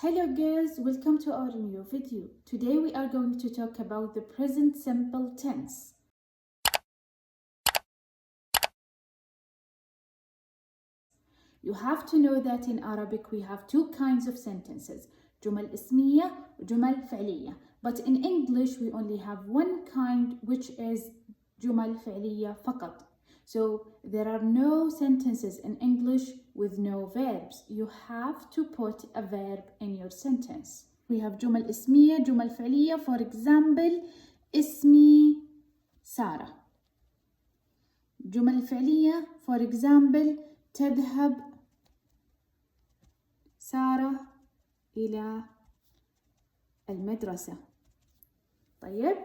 Hello girls, welcome to our new video. Today we are going to talk about the present simple tense. You have to know that in Arabic we have two kinds of sentences, جمل اسمية وجمل فعلية. But in English we only have one kind, which is جمل فعلية فقط. So there are no sentences in English with no verbs. You have to put a verb in your sentence. We have جمل اسمية, جمل فعلية. For example, اسمي سارة. جمل فعلية. For example, تذهب سارة إلى المدرسة. طيب.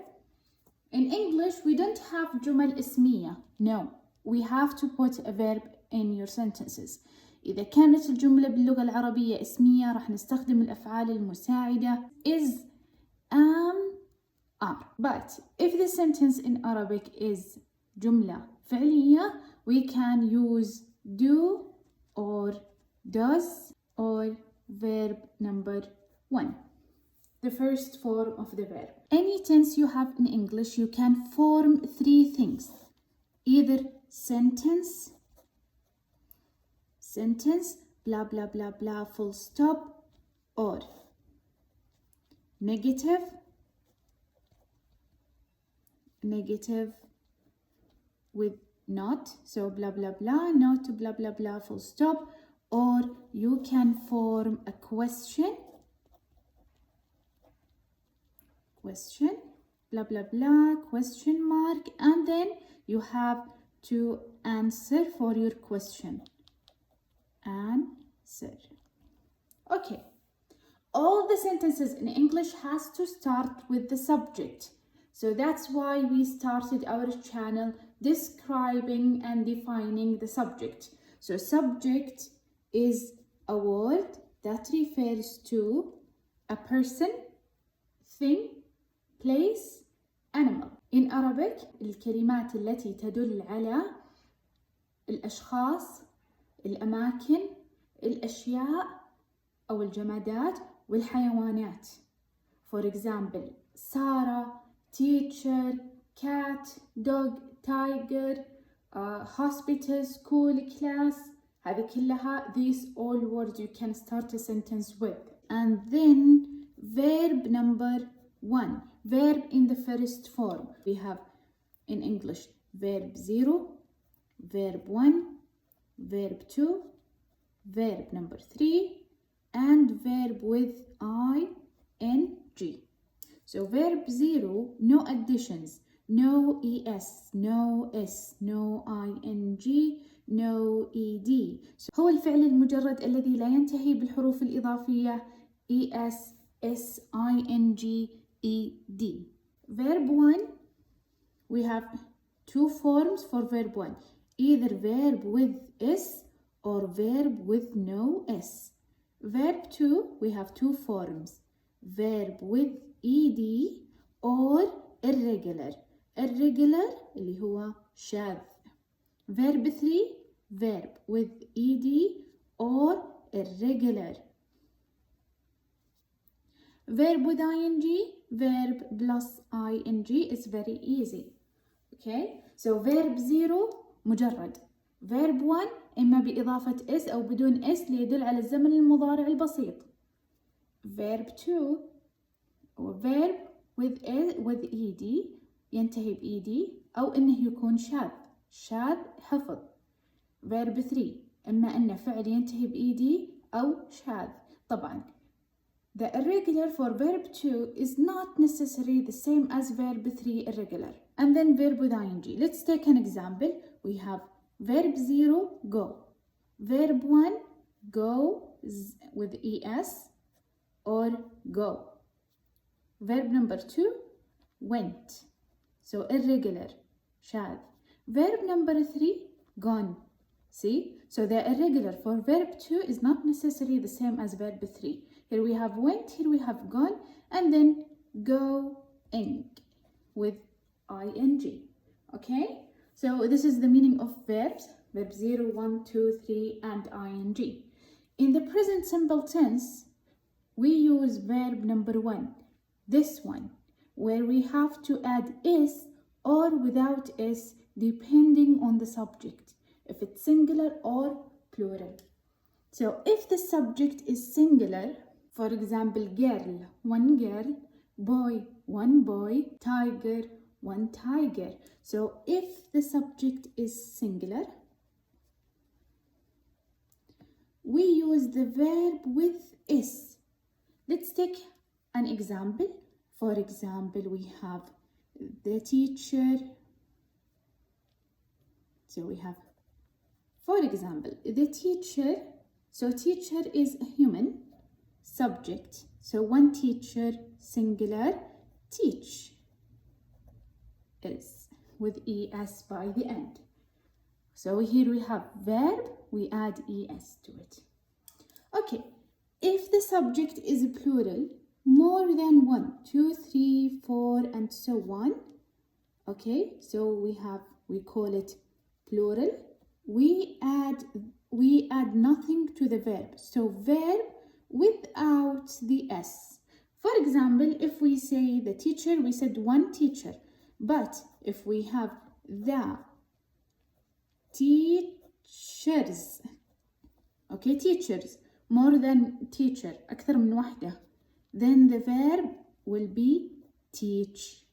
In English we don't have جمل اسمية. No. We have to put a verb in your sentences. إذا كانت الجملة باللغة العربية اسمية راح نستخدم الأفعال المساعدة is, am, are. But if the sentence in Arabic is جملة فعلية, we can use do or does or verb number 1. The first form of the verb. Any tense you have in English, you can form three things. Either sentence, blah, blah, blah, blah, full stop, or negative with not, so blah, blah, blah, not, blah, blah, blah, full stop, or you can form a question, blah, blah, blah, question mark, and then you have to answer for your question. Answer. Okay. All the sentences in English has to start with the subject. So that's why we started our channel describing and defining the subject. So subject is a word that refers to a person, thing, place, animal. In Arabic, الكلمات التي تدل على الأشخاص, الأماكن, الأشياء أو الجمادات والحيوانات. For example, Sarah, teacher, cat, dog, tiger, hospital, school, class. هذه كلها, these all words you can start a sentence with. And then verb number 1. Verb in the first form. We have in English verb 0, verb 1, verb 2, verb number 3, and verb with ing. So verb 0, no additions, no es, no s, no ing, no ed. So هو الفعل المجرد الذي لا ينتهي بالحروف الإضافية es, s, ing, ed. Verb 1, we have two forms for verb 1. Either verb with s or verb with no s. Verb 2, we have two forms. Verb with ed or irregular. Irregular اللي هو شاذ. Verb 3, verb with ed or irregular. Verb with ing, verb plus ing is very easy. Okay, so verb 0 مجرد. Verb 1 إما بإضافة s أو بدون s ليدل على الزمن المضارع البسيط. Verb 2 هو verb with ed ينتهي ب ed أو إنه يكون شاذ حفظ. Verb 3 إما إنه فعل ينتهي ب ed أو شاذ. طبعا the irregular for verb 2 is not necessarily the same as verb 3 irregular. And then verb with ing. Let's take an example. We have verb 0, go. Verb 1, go with es or go. Verb number 2, went. So irregular, شاذ. Verb number 3, gone. See? So the irregular for verb 2 is not necessarily the same as verb 3. Here we have went, here we have gone, and then going with ing. Okay? So this is the meaning of verbs. Verb 0, 1, 2, 3, and ing. In the present simple tense, we use verb number 1, this one, where we have to add is or without is depending on the subject, if it's singular or plural. So if the subject is singular, for example, girl, one girl, boy, one boy, tiger, one tiger. So if the subject is singular, we use the verb with is. Let's take an example. For example, we have the teacher. So we have, for example, the teacher. So teacher is a human subject. So one teacher, singular, teach is with es by the end. So here we have verb, we add es to it. Okay, if the subject is plural, more than 1, 2, 3, 4, and so on. Okay, so we call it plural. We add nothing to the verb. So verb without the s. For example, if we say the teacher, we said one teacher. But if we have the teachers, okay, teachers, more than teacher, أكثر من واحدة, then the verb will be teach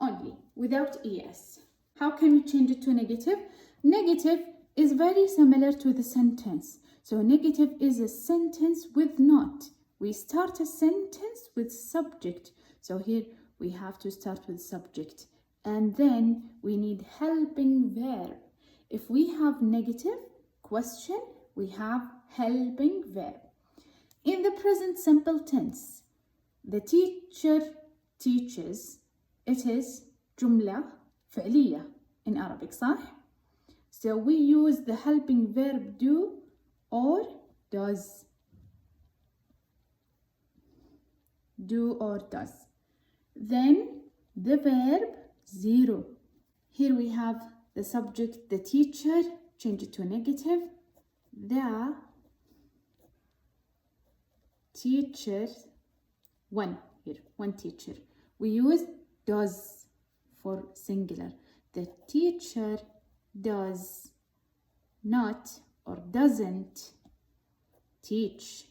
only, without es. How can we change it to negative? Negative is very similar to the sentence. So negative is a sentence with not. We start a sentence with subject. So here we have to start with subject. And then we need helping verb. If we have negative question, we have helping verb. In the present simple tense, the teacher teaches. It is جملة فعلية in Arabic, صح? So we use the helping verb do or does. Do or does. Then the verb 0. Here we have the subject, the teacher, change it to negative. The teacher, one here, one teacher. We use does for singular. The teacher does not or doesn't teach.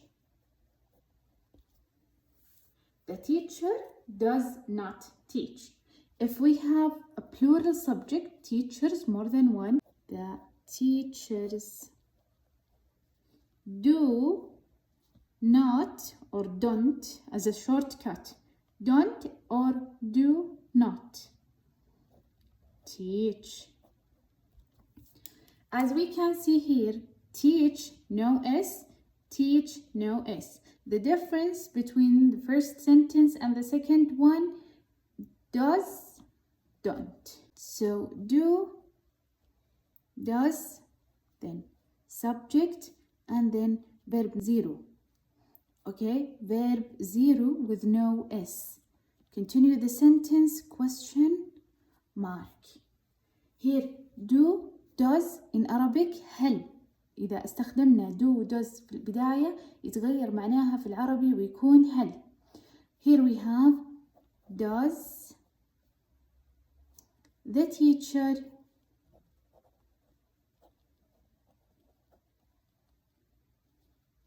The teacher does not teach. If we have a plural subject, teachers, more than one, the teachers do not or don't as a shortcut. Don't or do not teach. As we can see here, teach, no S, teach, no S. The difference between the first sentence and the second one, does, don't. So do, does, then subject, and then verb 0. Okay, verb 0 with no S. Continue the sentence, question mark. Here do, does in Arabic هل. إذا استخدمنا do does في البداية يتغير معناها في العربي ويكون هل. Here we have does the teacher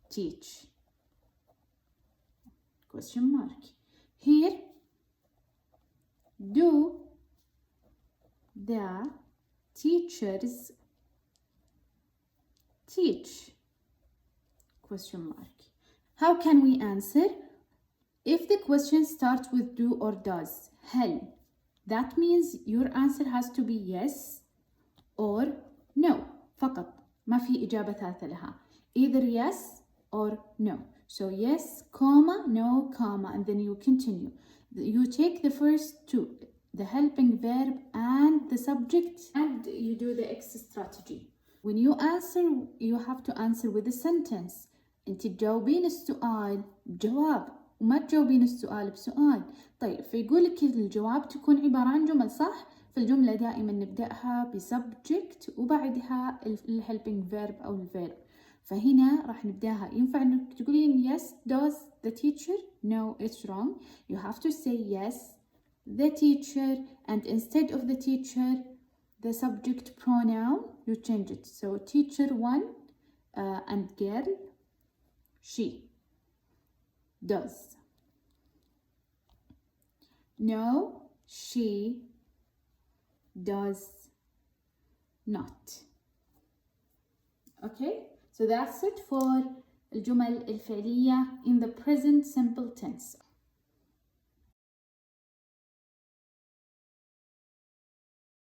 teach? Question mark. Here do the teachers teach? Question mark. How can we answer? If the question starts with do or does, هل, that means your answer has to be yes or no. فقط. ما في إجابة ثالثة لها. Either yes or no. So yes, comma, no, comma, and then you continue. You take the first two, the helping verb and the subject, and you do the X strategy. When you answer, you have to answer with a sentence. انت تجاوبين السؤال بجواب وما تجاوبين السؤال بسؤال. طيب فيقولك الجواب تكون عبارة عن جمل، صح؟ فالجملة دائما نبدأها بسبجكت وبعدها الhelping verb أو الverb. فهنا راح نبداها. ينفع انك تقولين yes does the teacher? No, it's wrong. You have to say yes the teacher, and instead of the teacher the subject pronoun you change it. So teacher one and girl she does. No, she does not. Okay, so that's it for الجمل الفعلية in the present simple tense.